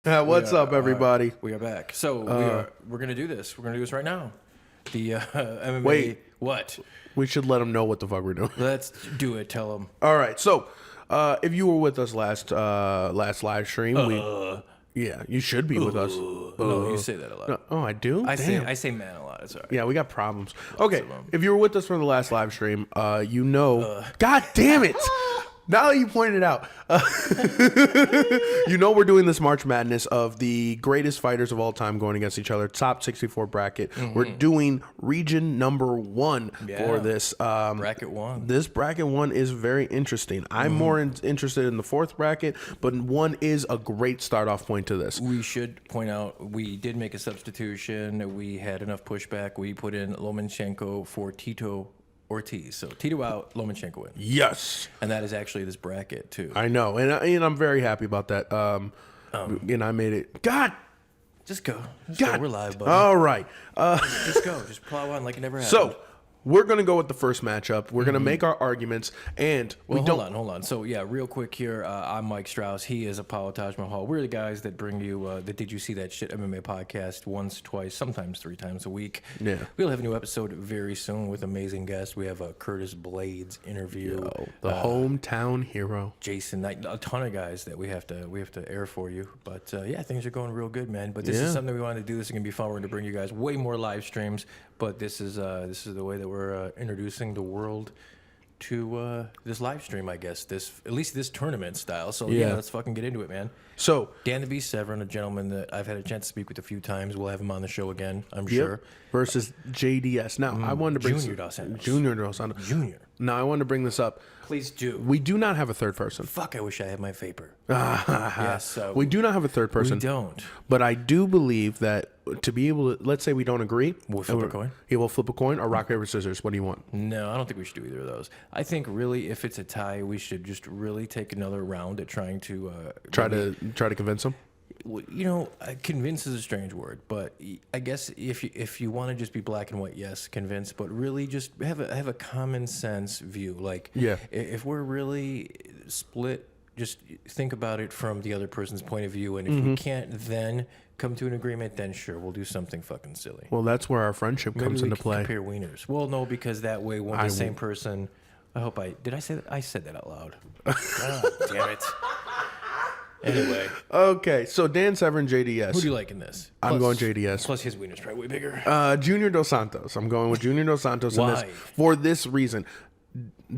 What's up, everybody? We are back. So we're gonna do this. We're gonna do this right now. The MMA. Wait. What? We should let them know what the fuck we're doing. Let's do it. Tell them. All right. So, if you were with us last live stream, you should be with us. No, you say that a lot. No, oh, I do. I say man a lot. It's all right. Yeah, we got problems. Okay, if you were with us for the last live stream, you know. God damn it! Now that you pointed it out, you know we're doing this March Madness of the greatest fighters of all time going against each other, top 64 bracket. We're doing region number 1 for this. Bracket 1. This bracket 1 is very interesting. I'm more interested in the 4th bracket, but 1 is a great start-off point to this. We should point out we did make a substitution. We had enough pushback. We put in Lomachenko for Tito Ortiz. So Tito out, Lomachenko in. Yes. And that is actually this bracket too. I know. And I'm very happy about that. And I made it. God. Just go. Go. We're live, buddy. All right. Just go. Just plow on like it never happened. So, we're going to go with the first matchup. We're going to make our arguments, and hold on. So, yeah, real quick here, I'm Mike Straus. He is Apologize Mahal. We're the guys that bring you the Did You See That Shit MMA podcast once, twice, sometimes 3 times a week. Yeah. We'll have a new episode very soon with amazing guests. We have a Curtis Blades interview. The hometown hero. Jason Knight, a ton of guys that we have to air for you. But, yeah, things are going real good, man. But this is something we wanted to do. This is going to be fun. We're going to bring you guys way more live streams. But this is the way that we're introducing the world to this live stream, I guess. At least this tournament style. So yeah, let's fucking get into it, man. So Dan the Severn, a gentleman that I've had a chance to speak with a few times. We'll have him on the show again, I'm sure. Versus JDS. Now I wanted to bring Junior Dos Santos. Junior Dos Santos. Junior. Now I wanted to bring this up. Please do. We do not have a third person. Fuck, I wish I had my vapor. Yes, we do not have a third person. We don't. But I do believe that to be able to, let's say we don't agree. We'll flip a coin. Yeah, we'll flip a coin or rock, paper, scissors. What do you want? No, I don't think we should do either of those. I think really if it's a tie, we should just really take another round at trying to... Try to convince them? You know, convince is a strange word, but I guess if you want to just be black and white, yes, convince, but really just have a common sense view. Like, if we're really split, just think about it from the other person's point of view, and if we can't then come to an agreement, then sure, we'll do something fucking silly. Well, that's where our friendship comes into play. Compare wieners. Well, no, because that way when the same person. I hope did I say that? I said that out loud. God damn it. Anyway. Okay, so Dan Severn, JDS. Who do you like in this? I'm going JDS. Plus his wiener's probably way bigger. Junior Dos Santos. I'm going with Junior Dos Santos in this for this reason.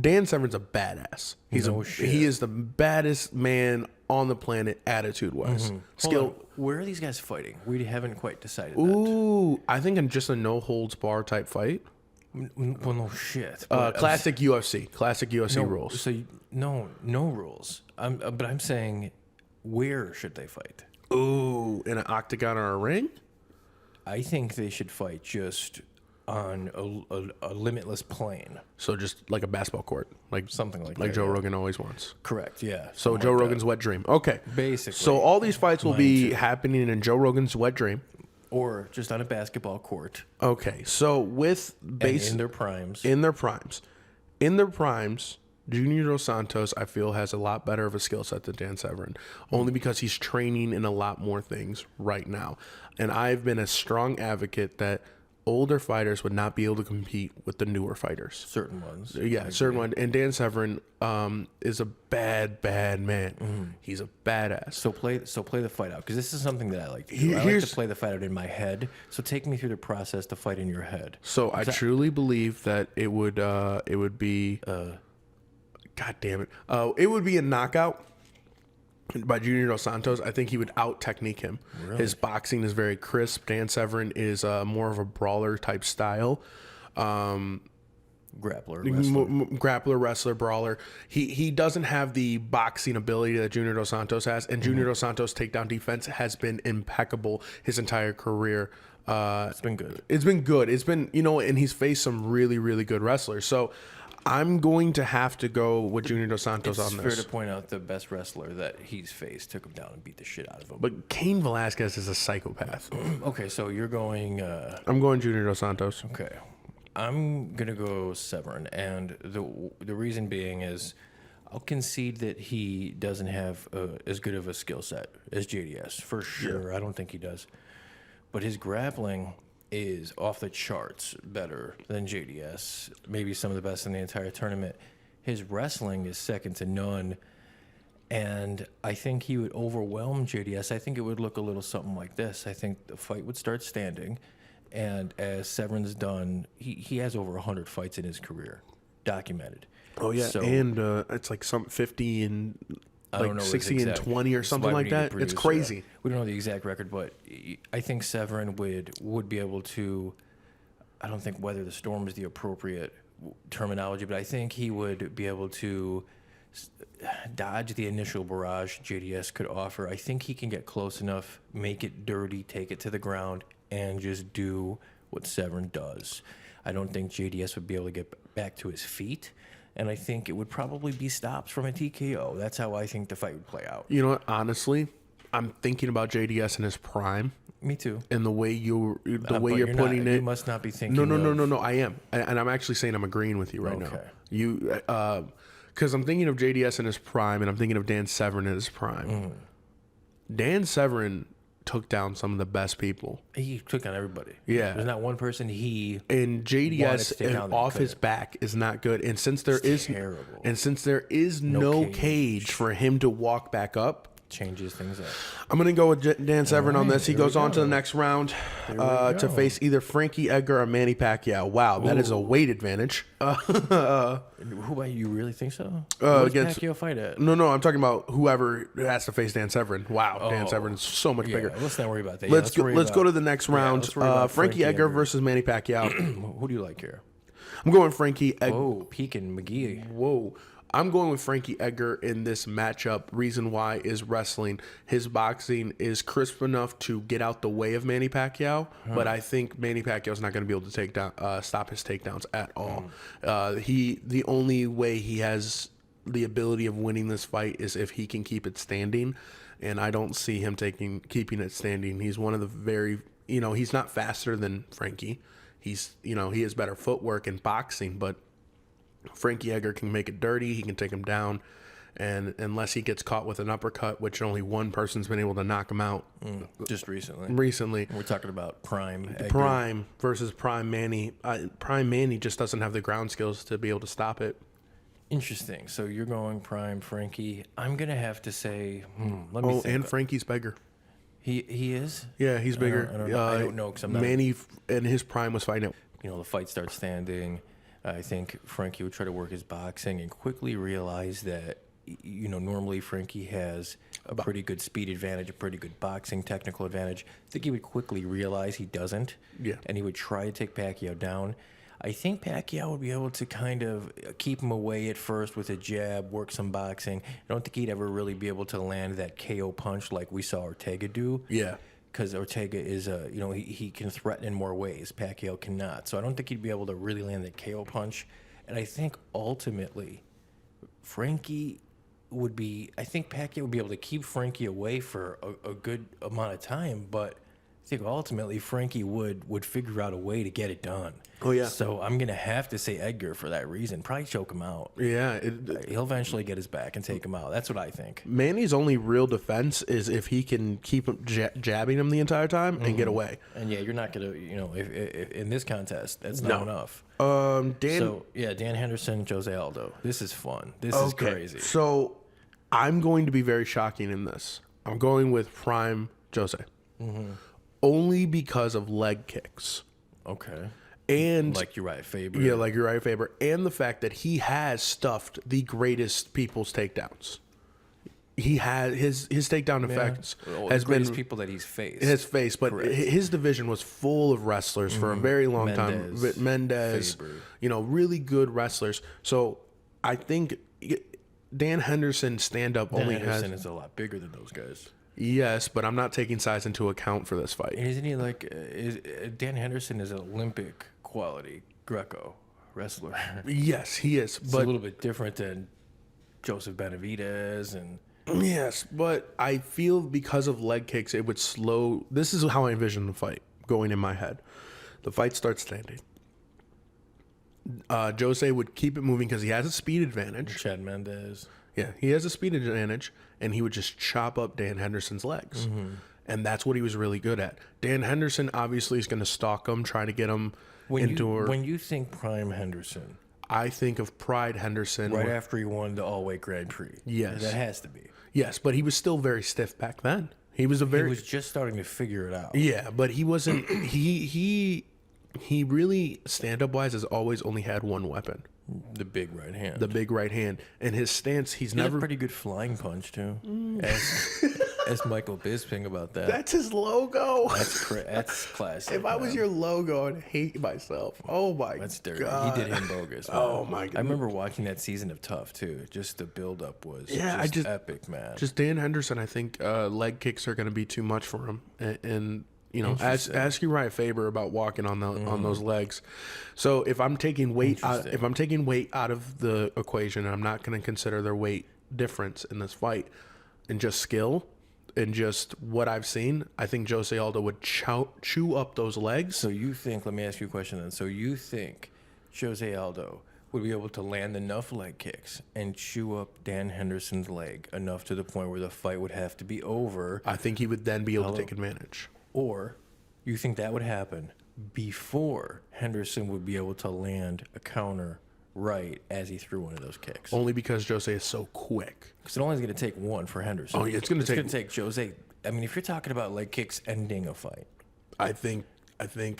Dan Severn's a badass. He is the baddest man on the planet, attitude-wise. Skill. Where are these guys fighting? We haven't quite decided that. I think in just a no-holds-bar type fight. Well, no shit. Classic UFC. Classic UFC rules. So no rules. But I'm saying... Where should they fight? Ooh, in an octagon or a ring? I think they should fight just on a limitless plane. So just like a basketball court, like something like that. Like Joe yeah. Rogan always wants. Correct. Yeah. So Joe Rogan's wet dream. Okay. Basically. So all these fights will be happening in Joe Rogan's wet dream, or just on a basketball court. Okay. So with in their primes. In their primes. Junior Dos Santos, I feel, has a lot better of a skill set than Dan Severn, only because he's training in a lot more things right now. And I've been a strong advocate that older fighters would not be able to compete with the newer fighters. Certain ones. Yeah, certain ones. And Dan Severn is a bad man. He's a badass. So play the fight out, because this is something that I like to do. I like to play the fight out in my head. So take me through the process to fight in your head. So I truly believe that it would be... God damn it. It would be a knockout by Junior Dos Santos. I think he would out-technique him. Really? His boxing is very crisp. Dan Severn is more of a brawler type style. Grappler, wrestler, brawler. He doesn't have the boxing ability that Junior Dos Santos has, and Junior Dos Santos' takedown defense has been impeccable his entire career. It's been good. It's been, and he's faced some really, really good wrestlers. So I'm going to have to go with Junior Dos Santos on this. It's fair to point out the best wrestler that he's faced took him down and beat the shit out of him. But Cain Velasquez is a psychopath. Okay, so you're going... I'm going Junior Dos Santos. Okay. I'm going to go Severn, and the reason being is I'll concede that he doesn't have as good of a skill set as JDS, for sure. Yeah. I don't think he does. But his grappling is off the charts better than JDS, maybe some of the best in the entire tournament. His wrestling is second to none, and I think he would overwhelm JDS. I think it would look a little something like this. I think the fight would start standing, and as Severn's done, he has over 100 fights in his career, documented. Oh, yeah, so, and it's like some 50 and like 60 and 20 or something like that. It's crazy. We don't know the exact record, but I think Severn would be able to, I don't think weather the storm is the appropriate terminology, but I think he would be able to dodge the initial barrage JDS could offer. I think he can get close enough, make it dirty, take it to the ground, and just do what Severn does. I don't think JDS would be able to get back to his feet, and I think it would probably be stops from a TKO. That's how I think the fight would play out. You know what? Honestly, I'm thinking about JDS in his prime. Me too. And the way you're putting it, you must not be thinking. No. I am, and I'm actually saying I'm agreeing with you right now. You, because I'm thinking of JDS in his prime, and I'm thinking of Dan Severn in his prime. Dan Severn took down some of the best people. He took down everybody. Yeah, there's not one person and JDS and off his back is not good. And since there is no cage for him to walk back up, changes things up. I'm going to go with Dan Severn on this. He goes on to the next round to face either Frankie Edgar or Manny Pacquiao. Wow, that is a weight advantage. Who you really think so? Against Pacquiao fight at? No, I'm talking about whoever has to face Dan Severn. Wow, Dan Severn is so much bigger. Let's not worry about that. Let's go to the next round. Frankie Edgar versus Manny Pacquiao. Who do you like here? I'm going Frankie Edgar. Whoa, peeking McGee. Whoa. I'm going with Frankie Edgar in this matchup. Reason why is wrestling. His boxing is crisp enough to get out the way of Manny Pacquiao, but I think Manny Pacquiao is not going to be able to stop his takedowns at all. The only way he has the ability of winning this fight is if he can keep it standing, and I don't see him keeping it standing. He's one of the he's not faster than Frankie. He has better footwork in boxing, but Frankie Edgar can make it dirty. He can take him down. And unless he gets caught with an uppercut, which only one person's been able to knock him out. Just recently. We're talking about Prime Edgar. Prime versus Prime Manny. Prime Manny just doesn't have the ground skills to be able to stop it. Interesting. So you're going Prime Frankie. I'm going to have to say, let me think. And Frankie's bigger. He is? Yeah, he's bigger. I don't know because I'm not. Manny in his prime was fighting it. The fight starts standing. I think Frankie would try to work his boxing and quickly realize that, normally Frankie has a pretty good speed advantage, a pretty good boxing technical advantage. I think he would quickly realize he doesn't. Yeah. And he would try to take Pacquiao down. I think Pacquiao would be able to kind of keep him away at first with a jab, work some boxing. I don't think he'd ever really be able to land that KO punch like we saw Ortega do. Yeah. Because Ortega is, he can threaten in more ways. Pacquiao cannot. So I don't think he'd be able to really land that KO punch. And I think ultimately, Pacquiao would be able to keep Frankie away for a good amount of time. But I think ultimately Frankie would figure out a way to get it done. Oh, yeah. So I'm going to have to say Edgar for that reason. Probably choke him out. Yeah. He'll eventually get his back and take him out. That's what I think. Manny's only real defense is if he can keep him jabbing him the entire time and get away. And yeah, you're not going to, if in this contest, that's not enough. Dan Henderson, Jose Aldo. This is fun. This is crazy. So I'm going to be very shocking in this. I'm going with Prime Jose. Only because of leg kicks. Okay. And like Uriah Faber. Yeah, like Uriah Faber. And the fact that he has stuffed the greatest people's takedowns. He had his takedown effects has been people that he's faced. His face, but his division was full of wrestlers for a very long time. Mendez, Faber. Really good wrestlers. So I think Dan Henderson Henderson is a lot bigger than those guys. Yes, but I'm not taking size into account for this fight. And isn't he Dan Henderson is an Olympic quality Greco wrestler? Yes, he is. It's a little bit different than Joseph Benavidez and. Yes, but I feel because of leg kicks, it would slow. This is how I envision the fight going in my head. The fight starts standing. Jose would keep it moving because he has a speed advantage. Chad Mendez. Yeah, he has a speed advantage, and he would just chop up Dan Henderson's legs. And that's what he was really good at. Dan Henderson obviously is going to stalk him, try to get him when into when you think prime Henderson, I think of Pride Henderson. Right after he won the all-weight Grand Prix. Yes. That has to be. Yes, but he was still very stiff back then. He was just starting to figure it out. Yeah, but he wasn't he really stand-up wise has always only had one weapon. The big right hand. The big right hand. And his stance, he's never a pretty good flying punch too. As Michael Bisping about that. That's his logo. That's classic. If I was your logo, I'd hate myself. Oh my god. That's dirty. He did him bogus. Man. Oh my god. I remember watching that season of Tough too. Just the build up was just epic, man. Just Dan Henderson, I think leg kicks are going to be too much for him. And you know, ask Uriah Faber about walking on those legs. So if I'm taking weight out of the equation, I'm not going to consider their weight difference in this fight, and just skill, and just what I've seen. I think Jose Aldo would chew up those legs. So you think? Let me ask you a question then. So you think Jose Aldo would be able to land enough leg kicks and chew up Dan Henderson's leg enough to the point where the fight would have to be over? I think he would then be able to take advantage. Or you think that would happen before Henderson would be able to land a counter right as he threw one of those kicks? Only because Jose is so quick. Because it only is going to take one for Henderson. Oh, yeah, it's going to take Jose. I mean, if you're talking about leg kicks ending a fight, I think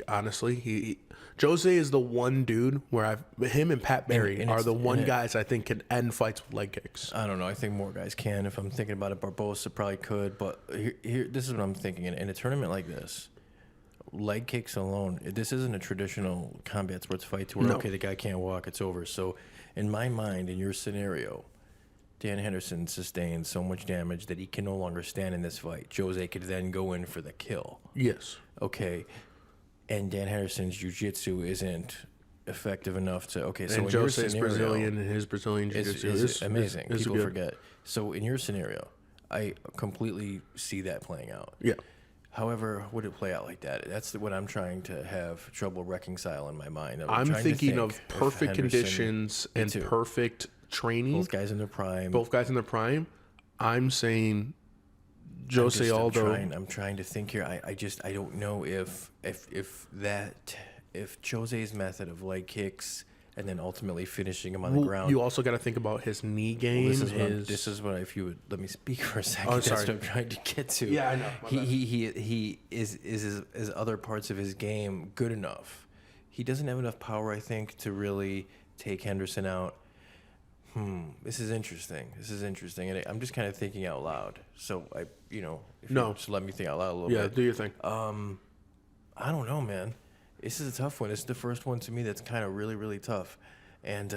honestly, Jose is the one dude where him and Pat Barry are the one guys I think can end fights with leg kicks. I don't know. I think more guys can. If I'm thinking about it, Barbosa probably could. But here this is what I'm thinking. In a tournament like this, leg kicks alone, this isn't a traditional combat sports fight where, okay, the guy can't walk, it's over. So in my mind, in your scenario, Dan Henderson sustained so much damage that he can no longer stand in this fight. Jose could then go in for the kill. Yes. Okay. And Dan Henderson's jiu-jitsu isn't effective enough to... Okay, so and in Jose's your scenario... Brazilian, and his Brazilian jiu-jitsu is amazing. People forget. So in your scenario, I completely see that playing out. Yeah. However, would it play out like that? That's what I'm trying to have trouble reconciling in my mind. I'm thinking of perfect conditions and perfect training. Both guys in their prime. I'm saying Jose Aldo. I'm trying to think here. I don't know if Jose's method of leg kicks and then ultimately finishing him on the ground. You also got to think about his knee game. This is what if you would let me speak for a second. That's what I'm trying to get to. Yeah, I know. He is his other parts of his game good enough. He doesn't have enough power, I think, to really take Henderson out. This is interesting. And I'm just kind of thinking out loud. So you just let me think out loud a little bit. Yeah, do your thing. I don't know, man. This is a tough one. This is the first one to me that's kind of really, really tough. And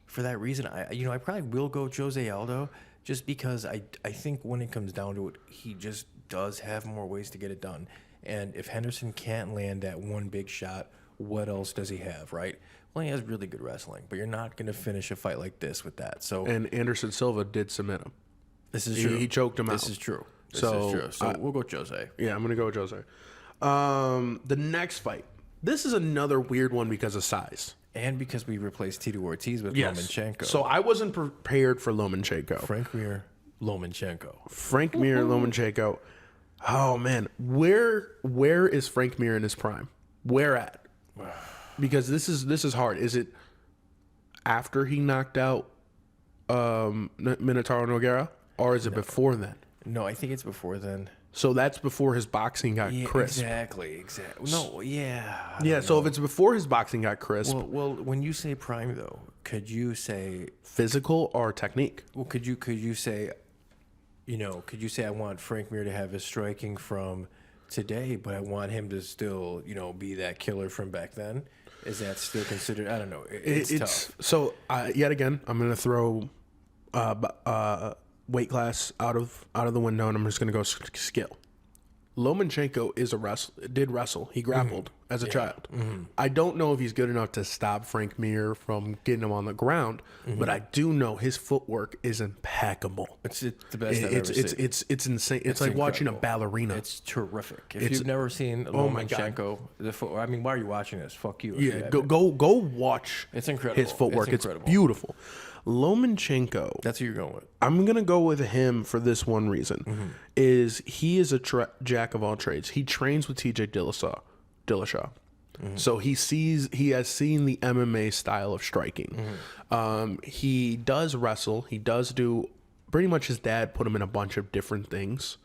for that reason, I probably will go Jose Aldo just because I think when it comes down to it, he just does have more ways to get it done. And if Henderson can't land that one big shot, what else does he have, right? Well, he has really good wrestling, but you're not going to finish a fight like this with that. So and Anderson Silva did submit him. This is true. He choked him out. This is true. So we'll go Jose. Yeah, I'm going to go with Jose. The next fight. This is another weird one because of size. And because we replaced Tito Ortiz with Lomachenko. So I wasn't prepared for Lomachenko. Frank Mir Lomachenko. Oh man, where is Frank Mir in his prime? Where at? Because this is hard. Is it after he knocked out Minotauro Nogueira, or is it before then? No, I think it's before then. So that's before his boxing got crisp. Exactly. No, yeah. Yeah, so if it's before his boxing got crisp. Well, when you say prime though, could you say physical or technique? Well, could you say I want Frank Mir to have his striking from today, but I want him to still, be that killer from back then? Is that still considered? I don't know. It's tough. So yet again, I'm going to throw weight class out of the window, and I'm just going to go skill. Lomachenko did wrestle. He grappled as a child. Mm-hmm. I don't know if he's good enough to stop Frank Mir from getting him on the ground, but I do know his footwork is impeccable. It's the best I've ever seen. It's insane. It's like watching a ballerina. It's terrific. If you've never seen Lomachenko, why are you watching this? Fuck you. Yeah, go watch. It's incredible. His footwork. It's beautiful. Lomachenko. That's who you're going with. I'm gonna go with him for this one reason: is he is a jack of all trades. He trains with T.J. Dillashaw. So he has seen the MMA style of striking. He does wrestle. He does do pretty much. His dad put him in a bunch of different things.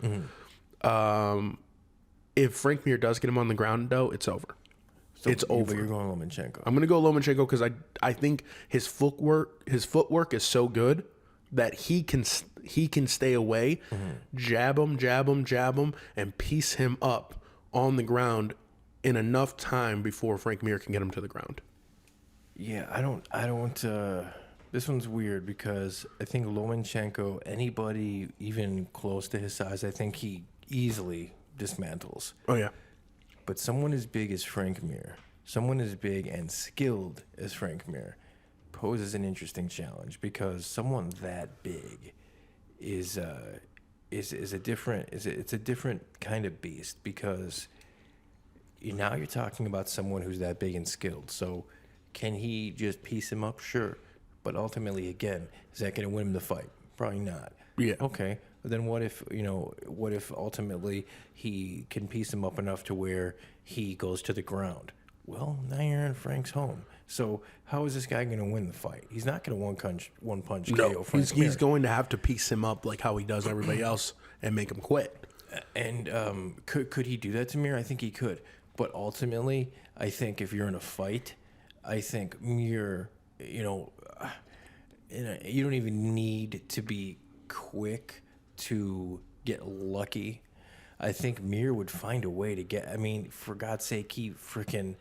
If Frank Mir does get him on the ground, though, it's over. So, it's over. But you're going Lomachenko. I'm gonna go Lomachenko because I think his footwork is so good that he can stay away, jab him, and piece him up on the ground in enough time before Frank Mir can get him to the ground. Yeah, I don't. This one's weird because I think Lomachenko, anybody even close to his size, I think he easily dismantles. Oh yeah. But someone as big as Frank Mir, someone as big and skilled as Frank Mir, poses an interesting challenge because someone that big is a different kind of beast because now you're talking about someone who's that big and skilled. So can he just piece him up? Sure. But ultimately, again, is that going to win him the fight? Probably not. Yeah. Okay. But then what if ultimately he can piece him up enough to where he goes to the ground? Well, now you're in Frank's home. So how is this guy going to win the fight? He's not going to one punch KO Frank Mir. He's going to have to piece him up like how he does everybody else and make him quit. And could he do that to Mir? I think he could. But ultimately, I think if you're in a fight, I think Mir, you don't even need to be quick to get lucky. I think Mir would find a way to get. I mean, for God's sake, he freaking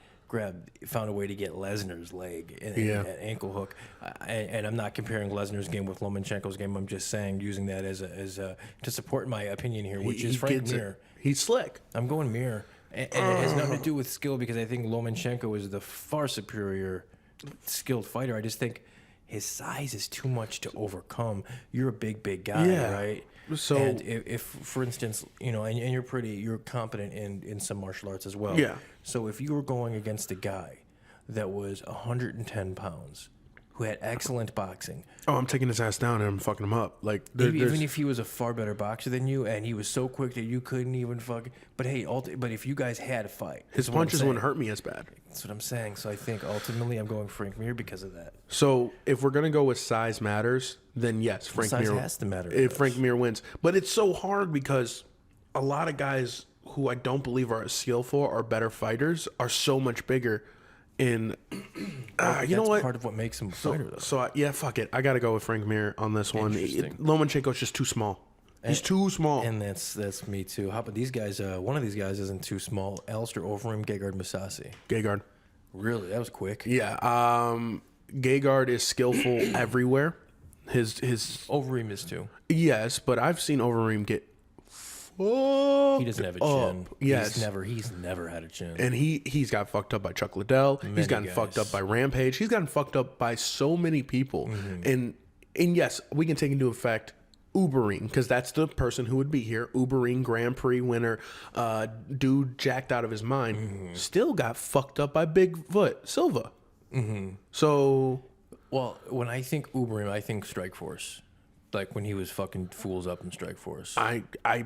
found a way to get Lesnar's leg and ankle hook. And I'm not comparing Lesnar's game with Lomachenko's game. I'm just saying, using that as to support my opinion here, which is Frank Mir. He's slick. I'm going Mir. And it has nothing to do with skill because I think Lomachenko is the far superior skilled fighter. I just think his size is too much to overcome. You're a big guy, right? So, and if for instance, and you're competent in some martial arts as well. Yeah. So if you were going against a guy that was 110 pounds, who had excellent boxing. Oh, I'm taking his ass down and I'm fucking him up. Like even if he was a far better boxer than you and he was so quick that you couldn't even but if you guys had a fight, his punches wouldn't hurt me as bad. That's what I'm saying. So I think ultimately I'm going Frank Mir because of that. So if we're gonna go with size matters, then yes, Frank Mir has to matter. If Frank Mir wins, but it's so hard because a lot of guys who I don't believe are as skillful or better fighters are so much bigger. You know what? Part of what makes him a fighter, though. So yeah, fuck it. I got to go with Frank Mir on this one. Lomachenko's just too small. He's too small. And that's me too. How about these guys? One of these guys isn't too small. Alistair, Overeem, Gegard, Mousasi. Gegard. Really? That was quick. Yeah. Gegard is skillful everywhere. His Overeem is too. Yes, but I've seen Overeem get he doesn't have a chin. Yes. He's never had a chin. And he's got fucked up by Chuck Liddell. He's gotten fucked up by Rampage. He's gotten fucked up by so many people. And yes, we can take into effect Overeem, because that's the person who would be here. Overeem, Grand Prix winner, dude jacked out of his mind, still got fucked up by Bigfoot Silva. So, well, when I think Overeem, I think Strikeforce. Like when he was fucking fools up in Strikeforce.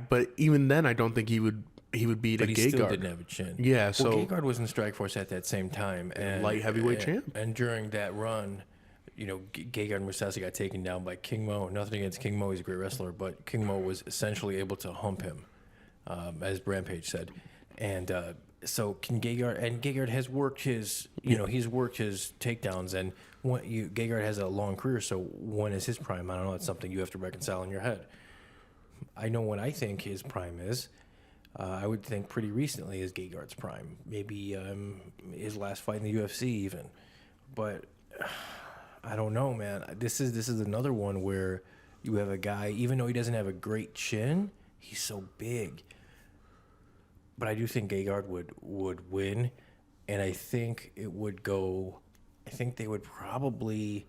But even then, I don't think he would beat a Gegard. But he still didn't have a chin. Yeah, so Gegard was in Strikeforce at that same time, and light heavyweight champ. And during that run, Gegard and Mousasi got taken down by King Mo. Nothing against King Mo; he's a great wrestler, but King Mo was essentially able to hump him, as Rampage said. And so Gegard has worked his, he's worked his takedowns, and Gegard has a long career, so when is his prime? I don't know. It's something you have to reconcile in your head. I know what I think his prime is. I would think pretty recently is Gegard's prime. Maybe his last fight in the UFC even. But I don't know, man. This is another one where you have a guy, even though he doesn't have a great chin, he's so big. But I do think Gegard would win, and I think it would go. I think they would probably.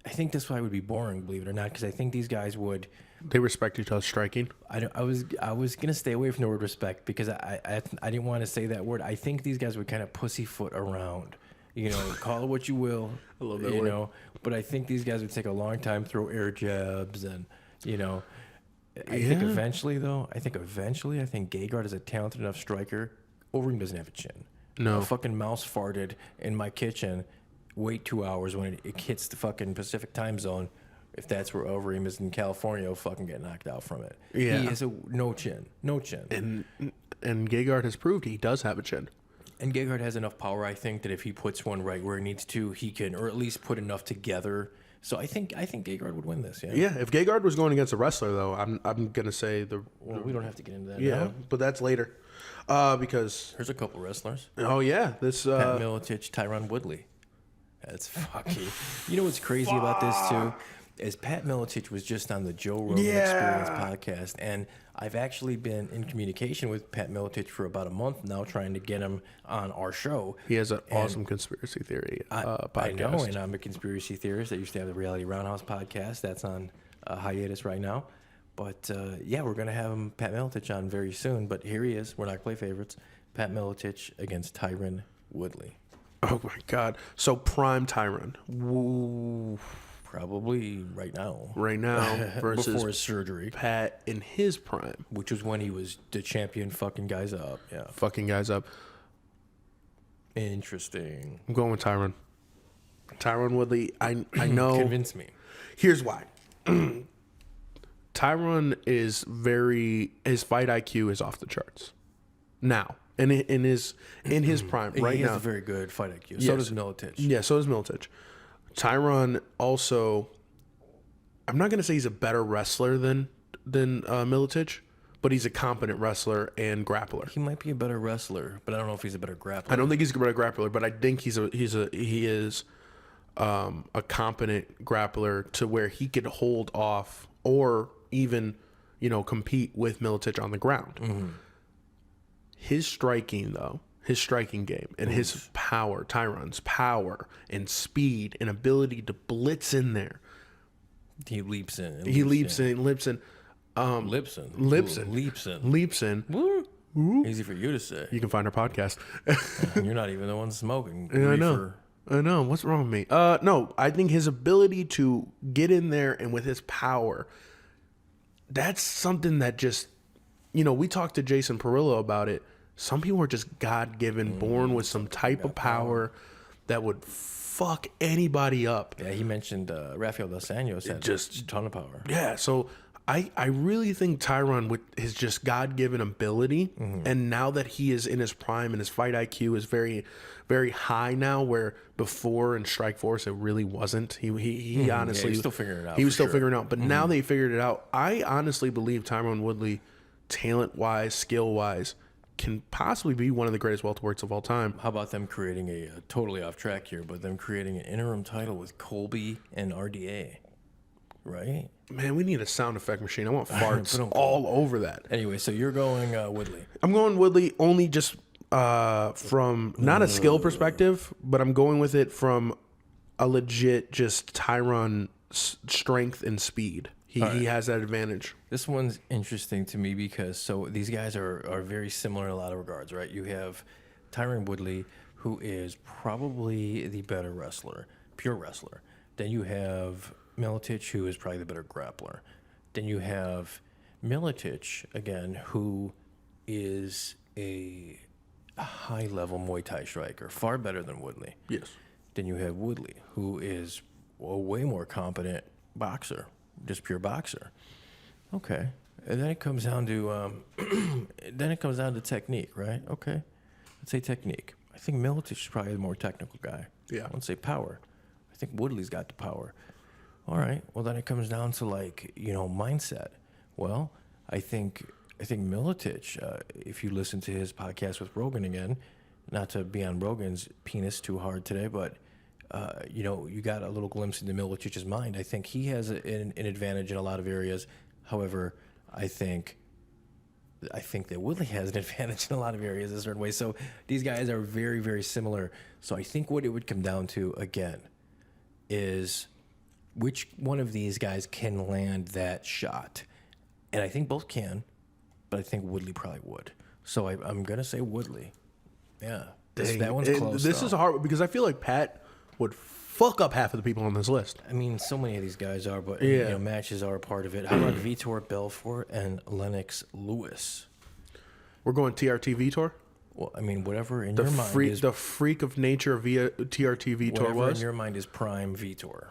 I think this fight would be boring, believe it or not, because I think these guys would. They respect each other's striking. I was gonna stay away from the word respect because I didn't want to say that word. I think these guys would kind of pussyfoot around You know, call it what you will. I love that you word. know, but I think these guys would take a long time, throw air jabs, and you know, I think eventually, I think Gegard is a talented enough striker. Overeem doesn't have a chin. No. A fucking mouse farted in my kitchen. Wait 2 hours when it hits the fucking Pacific time zone. If that's where Overeem is in California, he'll fucking get knocked out from it. Yeah. He has no chin. And Gegard has proved he does have a chin. And Gegard has enough power, I think, that if he puts one right where he needs to, he can, or at least put enough together. So I think Gegard would win this. Yeah. Yeah. If Gegard was going against a wrestler, though, I'm gonna say Well, we don't have to get into that. yeah, now. but that's later. Because Here's a couple wrestlers. oh yeah, this Pat Militich, Tyron Woodley. That's fucking. You know what's crazy about this too? Is Pat Militich was just on the Joe Rogan Experience podcast, and I've actually been in communication with Pat Militich for about a month now, trying to get him on our show. he has an awesome conspiracy theory podcast. I know, and I'm a conspiracy theorist. I used to have the Reality Roundhouse podcast. That's on hiatus right now. But yeah, we're going to have Pat Militich on very soon. But here he is. We're not going to play favorites. Pat Militich against Tyron Woodley. Oh my God! So prime Tyron. Woo. Probably right now. Right now versus before his surgery, Pat in his prime, which was when he was the champion, fucking guys up. Yeah, fucking guys up. Interesting. I'm going with Tyron. Tyron Woodley. I know. Convince me. Here's why. Tyron is his fight IQ is off the charts now, and in his prime right he has now. a very good fight IQ. Yes. So does Militich. Yeah, so does Militich. Tyron also, I'm not going to say he's a better wrestler than Militich, but he's a competent wrestler and grappler. He might be a better wrestler, but I don't know if he's a better grappler. I don't think he's a better grappler, but I think he is a competent grappler to where he could hold off or even, compete with Militich on the ground. Mm-hmm. His striking game and his power, Tyron's power and speed and ability to blitz in there. He leaps in. Leaps in. Woo. Easy for you to say. You can find our podcast. And you're not even the one smoking. I know. What's wrong with me? No, I think his ability to get in there and with his power, that's something that just, we talked to Jason Perillo about it. Some people are just God-given, born with some type of power that would fuck anybody up. Yeah, he mentioned Rafael Dos Anjos had just a ton of power. Yeah, so I really think Tyron, with his just God-given ability, and now that he is in his prime and his fight IQ is very, very high now, where before in Strikeforce it really wasn't. He honestly... he was still figuring it out. He was still figuring it out, but now they figured it out. I honestly believe Tyron Woodley, talent-wise, skill-wise, can possibly be one of the greatest welterweights of all time. How about them creating a totally off track here, but them creating an interim title with Colby and RDA, right? Man, we need a sound effect machine. I want farts all over that. Anyway, so you're going Woodley. I'm going Woodley only just from not a skill perspective, but I'm going with it from a legit just Tyron strength and speed. He has that advantage. This one's interesting to me because these guys are very similar in a lot of regards, right? You have Tyron Woodley, who is probably the better wrestler, pure wrestler. Then you have Militich, who is probably the better grappler. Then you have Militich, again, who is a high-level Muay Thai striker, far better than Woodley. Yes. Then you have Woodley, who is a way more competent boxer. Just pure boxer. Okay. And then it comes down to technique, right? Okay. Let's say technique. I think Militich is probably the more technical guy. Yeah. Let's say power. I think Woodley's got the power. All right. Well, then it comes down to mindset. Well, I think Militich, if you listen to his podcast with Rogan again, not to be on Rogan's penis too hard today, but you got a little glimpse into Militich's mind. I think he has an advantage in a lot of areas. However, I think that Woodley has an advantage in a lot of areas in a certain way. So these guys are very, very similar. So I think what it would come down to, again, is which one of these guys can land that shot. And I think both can, but I think Woodley probably would. So I'm going to say Woodley. Yeah. That one's close. This is a hard one because I feel like Pat would fuck up half of the people on this list. I mean, so many of these guys are, but you know, matches are a part of it. How about Vitor Belfort and Lennox Lewis? We're going TRT Vitor? Well, I mean, whatever in your mind is... The freak of nature via TRT Vitor whatever was. in your mind is prime Vitor.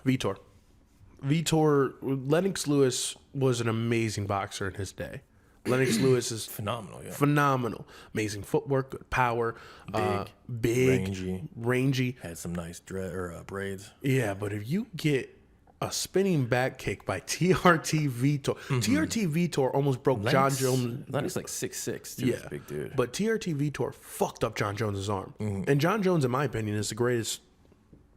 Vitor, Lennox Lewis was an amazing boxer in his day. Lennox Lewis is phenomenal, yeah. Phenomenal. Amazing footwork, good power, big, rangy. Had some nice braids. Yeah, but if you get a spinning back kick by TRT Vitor, TRT Vitor almost broke John Jones. Lennox like 6'6", too. Yeah, big dude. But TRT Vitor fucked up John Jones's arm, and John Jones, in my opinion, is the greatest,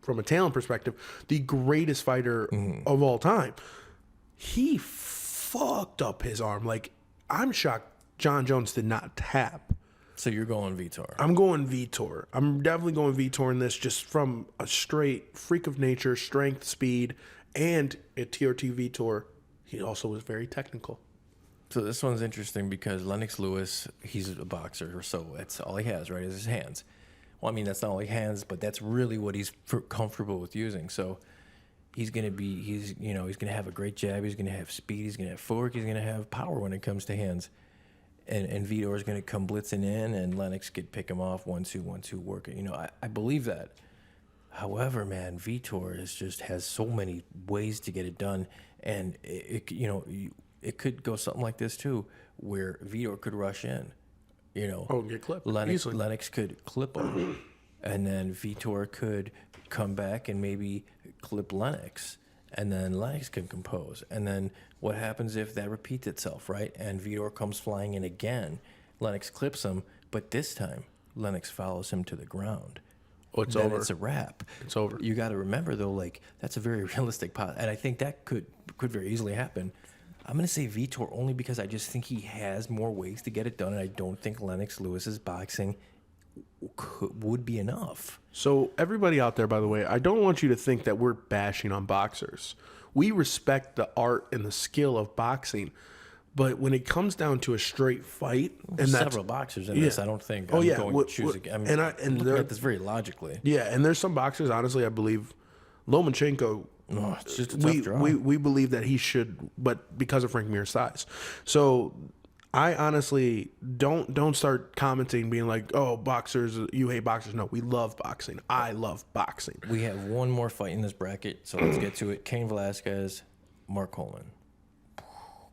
from a talent perspective, the greatest fighter of all time. He fucked up his arm. Like, I'm shocked John Jones did not tap. So you're going Vitor. I'm going Vitor. I'm definitely going Vitor in this, just from a straight freak of nature, strength, speed, and at TRT Vitor, he also was very technical. So this one's interesting because Lennox Lewis, he's a boxer, so that's all he has, right, is his hands. Well, I mean, that's not all he has, but that's really what he's comfortable with using. So he's gonna have a great jab. He's gonna have speed. He's gonna have footwork. He's gonna have power when it comes to hands. And Vitor is gonna come blitzing in, and Lennox could pick him off 1-2, 1-2, work it. You know, I believe that. However, man, Vitor has so many ways to get it done, and it could go something like this too, where Vitor could rush in. You know, get clipped. Lennox could clip him, and then Vitor could come back and maybe clip Lennox, and then Lennox can compose. And then what happens if that repeats itself, right? And Vitor comes flying in again. Lennox clips him, but this time Lennox follows him to the ground. Oh, it's over. It's a wrap. It's over. You got to remember though, like that's a very realistic and I think that could very easily happen. I'm going to say Vitor only because I just think he has more ways to get it done, and I don't think Lennox Lewis's boxing would be enough. So everybody out there, by the way, I don't want you to think that we're bashing on boxers. We respect the art and the skill of boxing, but when it comes down to a straight fight, and several boxers in this, I don't think. I'm going to choose again. I'm looking at this very logically. Yeah, and there's some boxers. Honestly, I believe Lomachenko. No, it's just a tough draw. We believe that he should, but because of Frank Mir's size. So I honestly don't start commenting being like, oh, boxers, you hate boxers. No, we love boxing. I love boxing. We have one more fight in this bracket, so let's get to it. Cain Velasquez, Mark Coleman.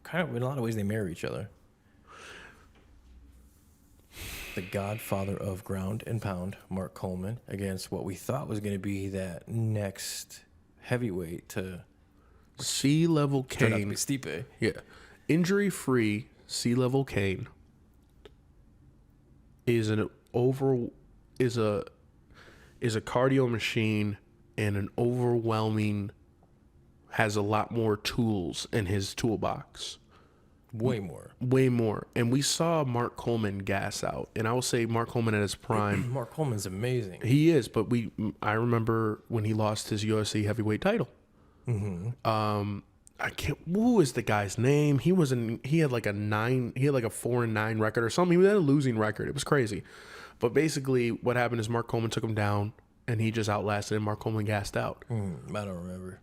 Kind of, in a lot of ways, they mirror each other. The godfather of ground and pound, Mark Coleman, against what we thought was going to be that next heavyweight to C-level Cain. Turned out to be Stipe. Yeah. Injury-free C-level Cain is a cardio machine and an overwhelming, has a lot more tools in his toolbox. Way more. And we saw Mark Coleman gas out. And I will say Mark Coleman at his prime. Mark Coleman's amazing. He is, but I remember when he lost his UFC heavyweight title. What was the guy's name? He had like a 4-9 record or something. He had a losing record. It was crazy. But basically what happened is Mark Coleman took him down and he just outlasted him. Mark Coleman gassed out. I don't remember.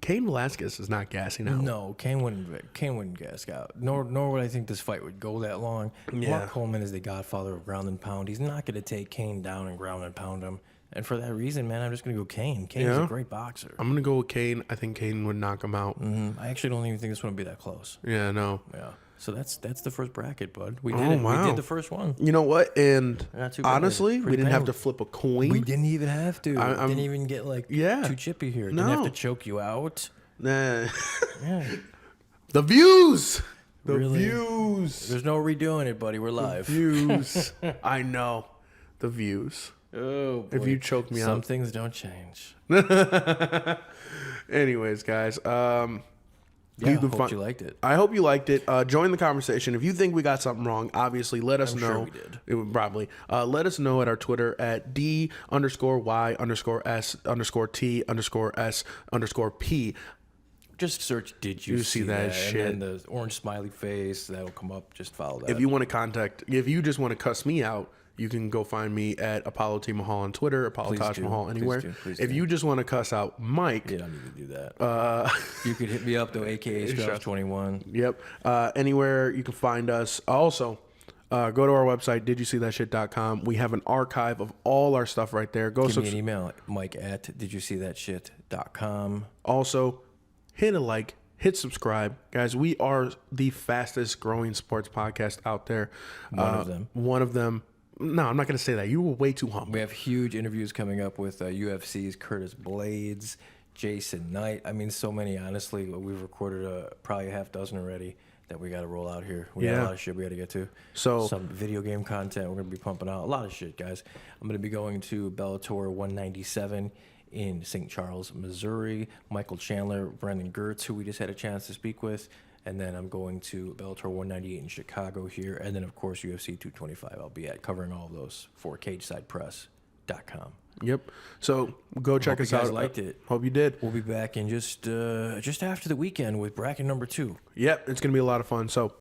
Cain Velasquez is not gassing out. No, Cain wouldn't gas out. Nor would I think this fight would go that long. Yeah. Mark Coleman is the godfather of ground and pound. He's not going to take Cain down and ground and pound him. And for that reason, man, I'm just going to go Cain. Cain's a great boxer. I'm going to go with Cain. I think Cain would knock him out. I actually don't even think this one would be that close. Yeah, no. Yeah. So that's the first bracket, bud. We did it. Wow. We did the first one. You know what? And honestly, we didn't have to flip a coin. We didn't even have to. Didn't even get too chippy here. No. Didn't have to choke you out. Nah. Yeah. The views. Really? Views. There's no redoing it, buddy. We're live. The views. I know. The views. Oh, boy. If you choke me out. Some things don't change. Anyways, guys. I hope you liked it. I hope you liked it. Join the conversation. If you think we got something wrong, obviously let us know. Sure we did. It would probably. Let us know at our Twitter at D_Y_S_T_S_P. Just search "Did you see that?" shit? And then the orange smiley face that'll come up. Just follow that. If you want to if you just want to cuss me out, You can go find me at Apollo T Mahal on Twitter, Apollo Taj Mahal anywhere. Please if you just want to cuss out Mike, you don't need to do that. You could hit me up though, aka Straus21. Yep. Anywhere you can find us. Also, go to our website, didyousee.shit.com. We have an archive of all our stuff right there. Give me an email, Mike at didyousee.shit.com. Also, hit a like, hit subscribe. Guys, we are the fastest growing sports podcast out there. One of them. No, I'm not going to say that. You were way too humble. We have huge interviews coming up with UFC's Curtis Blades, Jason Knight. I mean, so many, honestly. We've recorded probably a half dozen already that we got to roll out here. We got a lot of shit we got to get to. So some video game content we're going to be pumping out. A lot of shit, guys. I'm going to be going to Bellator 197 in St. Charles, Missouri. Michael Chandler, Brandon Gertz, who we just had a chance to speak with. And then I'm going to Bellator 198 in Chicago here. And then, of course, UFC 225 I'll be at, covering all of those for CagesidePress.com. Yep. So go check us out. Hope you guys liked it. Hope you did. We'll be back in just after the weekend with bracket number 2. Yep. It's going to be a lot of fun. So